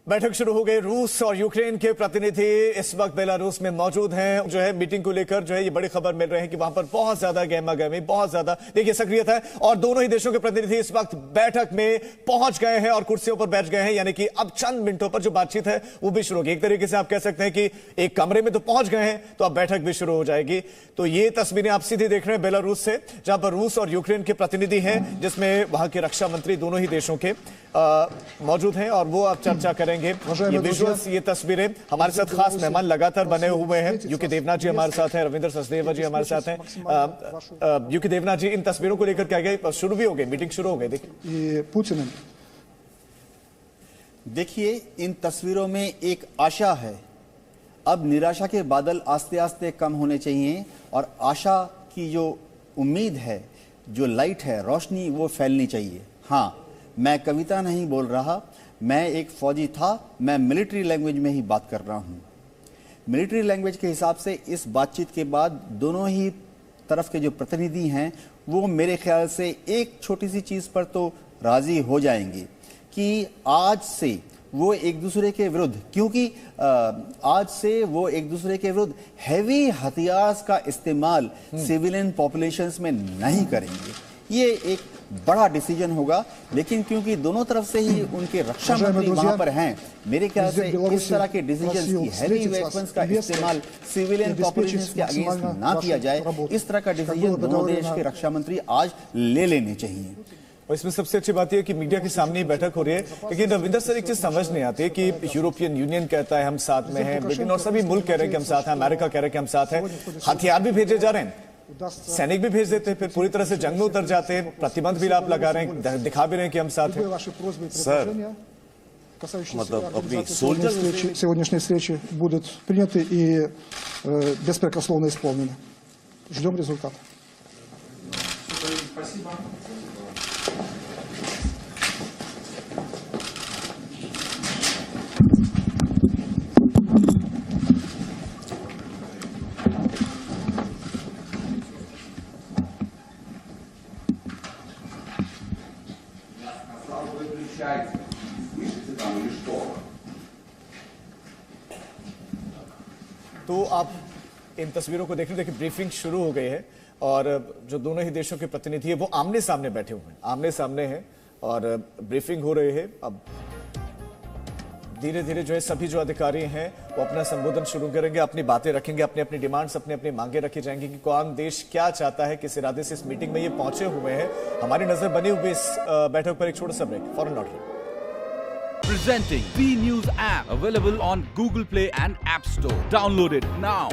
बैठक शुरू हो गई। रूस और यूक्रेन के प्रतिनिधि इस वक्त बेलारूस में मौजूद हैं। जो है मीटिंग को लेकर जो है ये बड़ी खबर मिल रही है कि वहां पर बहुत ज्यादा गहमा गहमी, बहुत ज्यादा देखिए सक्रियता है और दोनों ही देशों के प्रतिनिधि इस वक्त बैठक में पहुंच गए हैं और कुर्सियों पर बैठ गए हैं। यानी कि अब चंद मिनटों पर जो बातचीत है वो भी शुरू होगी। एक तरीके से आप कह सकते हैं कि एक कमरे में तो पहुंच गए हैं तो अब बैठक भी शुरू हो जाएगी। तो ये तस्वीरें आप सीधी देख रहे हैं बेलारूस से, जहां पर रूस और यूक्रेन के प्रतिनिधि हैं, जिसमें वहां के रक्षा मंत्री दोनों ही देशों के मौजूद हैं और वो आप चर्चा करेंगे। ये विजुअल्स, ये तस्वीरें, हमारे साथ खास मेहमान लगातार बने हुए हैं। यूके देवनाथ जी हमारे साथ हैं, रविंद्र सचदेवा जी हमारे साथ हैं। यूके देवनाथ जी, इन तस्वीरों को लेकर क्या गए, शुरू भी हो गई, मीटिंग शुरू हो गई। देखिए, इन तस्वीरों में एक आशा है। अब निराशा के बादल आस्ते आस्ते कम होने चाहिए और आशा की जो उम्मीद है, जो लाइट है, रोशनी, वो फैलनी चाहिए। हाँ, मैं कविता नहीं बोल रहा, मैं एक फौजी था, मैं मिलिट्री लैंग्वेज में ही बात कर रहा हूँ। मिलिट्री लैंग्वेज के हिसाब से इस बातचीत के बाद दोनों ही तरफ के जो प्रतिनिधि हैं वो मेरे ख्याल से एक छोटी सी चीज़ पर तो राज़ी हो जाएंगे कि आज से वो एक दूसरे के विरुद्ध, क्योंकि आज से वो एक दूसरे के विरुद्ध हैवी हथियार का इस्तेमाल सिविलियन पॉपुलेशंस में नहीं करेंगे। ये एक बड़ा डिसीजन होगा, लेकिन क्योंकि दोनों तरफ से ही उनके रक्षा मंत्री वहां पर हैं, मेरे ख्याल से इस तरह के डिसीजन की हैवी वेपन्स का इस्तेमाल सिविलियन पॉपुलेशन के अगेंस्ट ना किया जाए, इस तरह का डिसीजन दोनों देश के रक्षा मंत्री आज ले लेने चाहिए। और इसमें सबसे अच्छी बात यह है कि मीडिया के सामने ही बैठक हो रही है। लेकिन रविंदर सर, एक चीज समझ नहीं आती कि यूरोपियन यूनियन कहता है हम साथ में हैं, ब्रिटेन और सभी मुल्क कह रहे हैं कि हम साथ हैं, अमेरिका कह रहे हैं कि हम साथ हैं, हथियार भी भेजे जा रहे हैं, सैनिक भी भेज देते हैं, फिर पूरी तरह से जंग में उतर जाते हैं, प्रतिबंध भी आप लगा रहे हैं, दिखा भी रहे हैं कि हम साथ हैं। सर, मतलब अपनी सोल्जर сегодняшние встречи будут приняты и беспрекословно исполнены. Ждем результата. Спасибо. तो आप इन तस्वीरों को देख रहे हैं, देखिए ब्रीफिंग शुरू हो गई है और जो दोनों ही देशों के प्रतिनिधि है वो आमने सामने बैठे हुए हैं, आमने सामने हैं और ब्रीफिंग हो रही है। अब धीरे धीरे जो है सभी जो अधिकारी हैं वो अपना संबोधन शुरू करेंगे, अपनी बातें रखेंगे, अपनी अपनी डिमांड्स, अपनी अपनी मांगे रखी जाएंगी कि कौन देश क्या चाहता है, किस इरादे से इस मीटिंग में ये पहुंचे हुए हैं। हमारी नजर बनी हुई इस बैठक पर एक छोटा सा ब्रेक, फॉरन लौट। Presenting B News app, available on Google Play and App Store. Download it now.